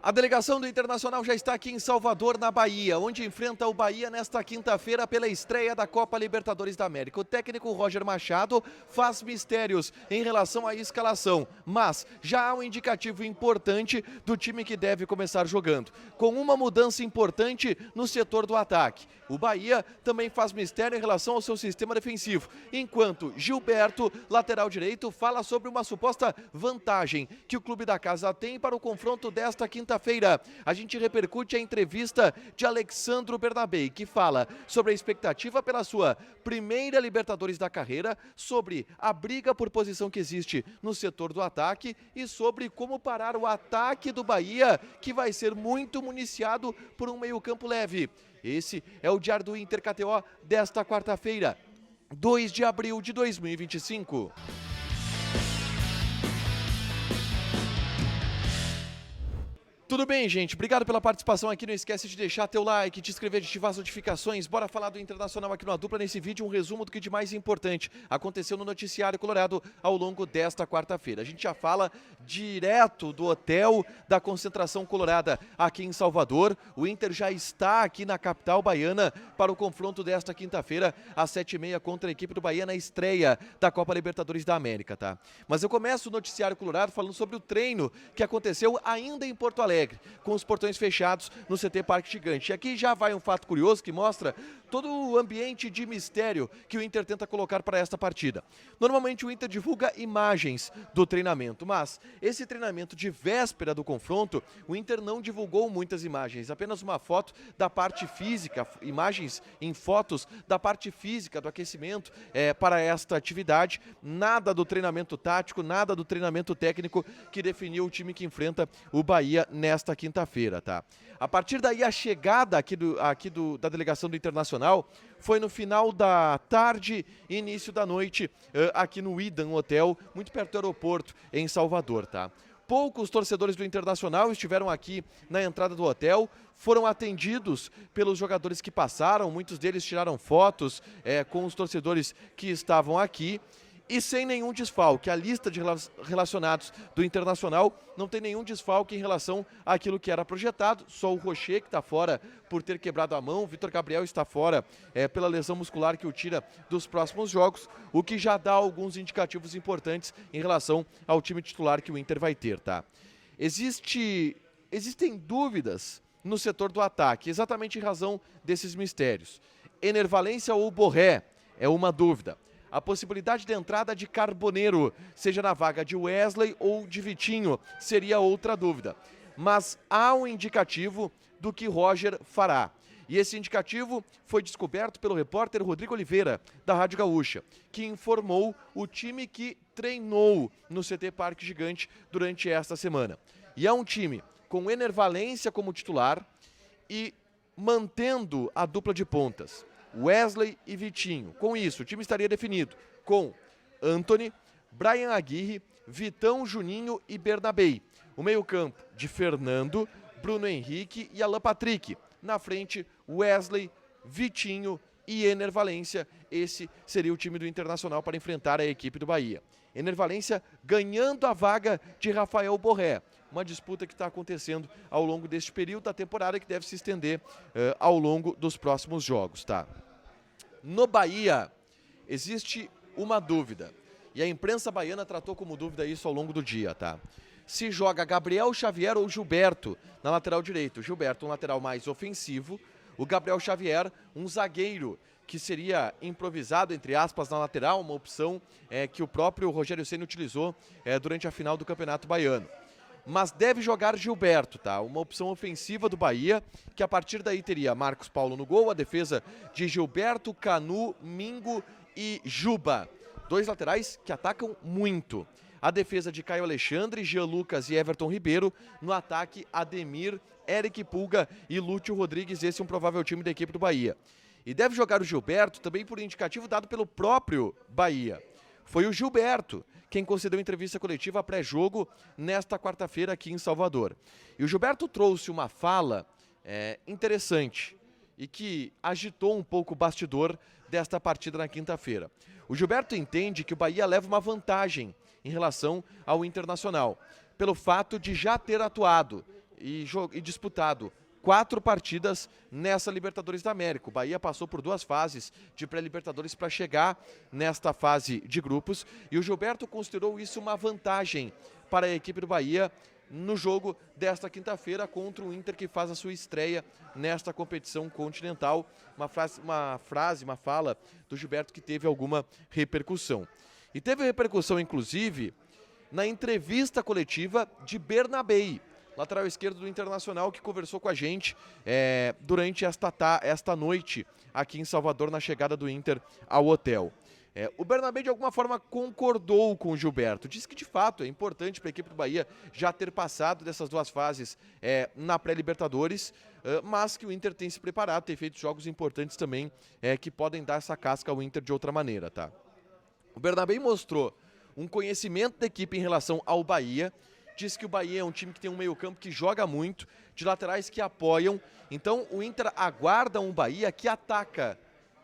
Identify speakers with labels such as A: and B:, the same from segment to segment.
A: A delegação do Internacional já está aqui em Salvador, na Bahia, onde enfrenta o Bahia nesta quinta-feira pela estreia da Copa Libertadores da América. O técnico Roger Machado faz mistérios em relação à escalação, mas já há um indicativo importante do time que deve começar jogando, com uma mudança importante no setor do ataque. O Bahia também faz mistério em relação ao seu sistema defensivo, enquanto Gilberto, lateral direito, fala sobre uma suposta vantagem que o clube da casa tem para o confronto desta quinta-feira. A gente repercute a entrevista de Alexandro Bernabei, que fala sobre a expectativa pela sua primeira Libertadores da carreira, sobre a briga por posição que existe no setor do ataque e sobre como parar o ataque do Bahia, que vai ser muito municiado por um meio-campo leve. Esse é o Diário do Inter KTO desta quarta-feira, 2 de abril de 2025. Tudo bem, gente? Obrigado pela participação aqui. Não esquece de deixar teu like, te inscrever, de ativar as notificações. Bora falar do Internacional aqui no A Dupla. Nesse vídeo, um resumo do que de mais importante aconteceu no noticiário colorado ao longo desta quarta-feira. A gente já fala direto do hotel da concentração colorada aqui em Salvador. O Inter já está aqui na capital baiana para o confronto desta quinta-feira, às 7h30, contra a equipe do Bahia na estreia da Copa Libertadores da América, tá? Mas eu começo o noticiário colorado falando sobre o treino que aconteceu ainda em Porto Alegre, com os portões fechados no CT Parque Gigante. E aqui já vai um fato curioso que mostra todo o ambiente de mistério que o Inter tenta colocar para esta partida. Normalmente o Inter divulga imagens do treinamento, mas esse treinamento de véspera do confronto, o Inter não divulgou muitas imagens, apenas uma foto da parte física, imagens em fotos da parte física do aquecimento para esta atividade, nada do treinamento tático, nada do treinamento técnico que definiu o time que enfrenta o Bahia nesta quinta-feira, tá? A partir daí, a chegada aqui da delegação do Internacional foi no final da tarde e início da noite, aqui no Idan Hotel, muito perto do aeroporto, em Salvador, tá? Poucos torcedores do Internacional estiveram aqui na entrada do hotel, foram atendidos pelos jogadores que passaram, muitos deles tiraram fotos com os torcedores que estavam aqui. E sem nenhum desfalque. A lista de relacionados do Internacional não tem nenhum desfalque em relação àquilo que era projetado. Só o Rocher, que está fora por ter quebrado a mão. O Vitor Gabriel está fora pela lesão muscular que o tira dos próximos jogos, o que já dá alguns indicativos importantes em relação ao time titular que o Inter vai ter, tá? Existem dúvidas no setor do ataque, exatamente em razão desses mistérios. Ener Valencia ou Borré é uma dúvida. A possibilidade de entrada de Carboneiro, seja na vaga de Wesley ou de Vitinho, seria outra dúvida. Mas há um indicativo do que Roger fará. E esse indicativo foi descoberto pelo repórter Rodrigo Oliveira, da Rádio Gaúcha, que informou o time que treinou no CT Parque Gigante durante esta semana. E é um time com Ener Valencia como titular e mantendo a dupla de pontas, Wesley e Vitinho. Com isso, o time estaria definido com Antony, Brian Aguirre, Vitão, Juninho e Bernabei. O meio-campo de Fernando, Bruno Henrique e Alan Patrick. Na frente, Wesley, Vitinho e Ener Valencia. Esse seria o time do Internacional para enfrentar a equipe do Bahia. Ener Valencia ganhando a vaga de Rafael Borré. Uma disputa que está acontecendo ao longo deste período da temporada, que deve se estender ao longo dos próximos jogos, tá? No Bahia, existe uma dúvida, e a imprensa baiana tratou como dúvida isso ao longo do dia, tá? Se joga Gabriel Xavier ou Gilberto na lateral direito. Gilberto, um lateral mais ofensivo, o Gabriel Xavier, um zagueiro que seria improvisado, entre aspas, na lateral, uma opção que o próprio Rogério Ceni utilizou durante a final do Campeonato Baiano. Mas deve jogar Gilberto, tá? Uma opção ofensiva do Bahia, que a partir daí teria Marcos Paulo no gol, a defesa de Gilberto, Canu, Mingo e Juba. Dois laterais que atacam muito. A defesa de Caio Alexandre, Jean Lucas e Everton Ribeiro. No ataque, Ademir, Eric Pulga e Lúcio Rodrigues. Esse é um provável time da equipe do Bahia. E deve jogar o Gilberto também por indicativo dado pelo próprio Bahia. Foi o Gilberto quem concedeu entrevista coletiva pré-jogo nesta quarta-feira aqui em Salvador. E o Gilberto trouxe uma fala interessante e que agitou um pouco o bastidor desta partida na quinta-feira. O Gilberto entende que o Bahia leva uma vantagem em relação ao Internacional, pelo fato de já ter atuado e disputado 4 partidas nessa Libertadores da América. O Bahia passou por 2 fases de pré-Libertadores para chegar nesta fase de grupos e o Gilberto considerou isso uma vantagem para a equipe do Bahia no jogo desta quinta-feira contra o Inter, que faz a sua estreia nesta competição continental. Uma fala do Gilberto que teve alguma repercussão. E teve repercussão, inclusive, na entrevista coletiva de Bernabei, lateral esquerdo do Internacional, que conversou com a gente durante esta noite aqui em Salvador, na chegada do Inter ao hotel. O Bernabei, de alguma forma, concordou com o Gilberto. Disse que, de fato, é importante para a equipe do Bahia já ter passado dessas 2 fases na pré-Libertadores, mas que o Inter tem se preparado, tem feito jogos importantes também que podem dar essa casca ao Inter de outra maneira, tá? O Bernabei mostrou um conhecimento da equipe em relação ao Bahia. Diz que o Bahia é um time que tem um meio-campo que joga muito, de laterais que apoiam. Então o Inter aguarda um Bahia que ataca,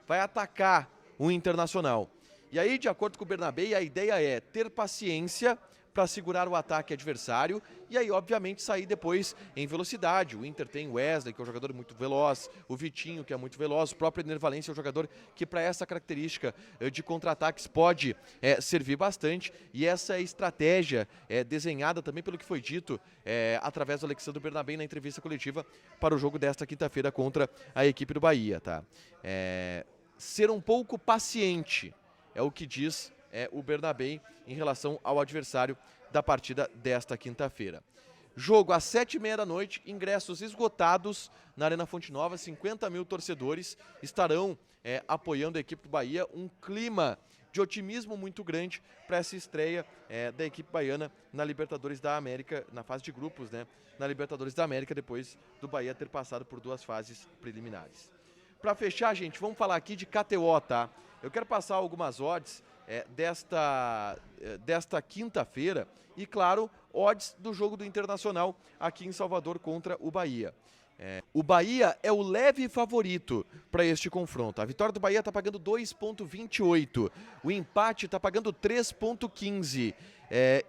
A: vai atacar o Internacional. E aí, de acordo com o Bernabei, a ideia é ter paciência para segurar o ataque adversário e aí, obviamente, sair depois em velocidade. O Inter tem o Wesley, que é um jogador muito veloz, o Vitinho, que é muito veloz, o próprio Ener Valencia é um jogador que, para essa característica de contra-ataques, pode servir bastante. E essa é a estratégia desenhada também pelo que foi dito através do Alexandre Bernabei na entrevista coletiva para o jogo desta quinta-feira contra a equipe do Bahia, tá? Ser um pouco paciente é o que diz o Bernabei em relação ao adversário da partida desta quinta-feira. Jogo às 7h30 da noite, ingressos esgotados na Arena Fonte Nova, 50 mil torcedores estarão apoiando a equipe do Bahia, um clima de otimismo muito grande para essa estreia da equipe baiana na Libertadores da América, na fase de grupos, né? Na Libertadores da América, depois do Bahia ter passado por 2 fases preliminares. Para fechar, gente, vamos falar aqui de KTO, tá? Eu quero passar algumas odds desta quinta-feira e, claro, odds do jogo do Internacional aqui em Salvador contra o Bahia. O Bahia é o leve favorito para este confronto. A vitória do Bahia está pagando 2,28. O empate está pagando 3,15.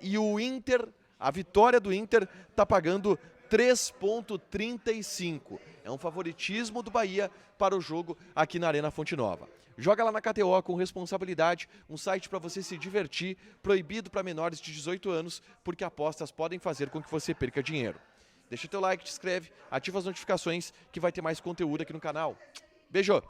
A: E o Inter, a vitória do Inter está pagando 3,35. É um favoritismo do Bahia para o jogo aqui na Arena Fonte Nova. Joga lá na KTO com responsabilidade, um site para você se divertir, proibido para menores de 18 anos, porque apostas podem fazer com que você perca dinheiro. Deixa o teu like, te inscreve, ativa as notificações que vai ter mais conteúdo aqui no canal. Beijo!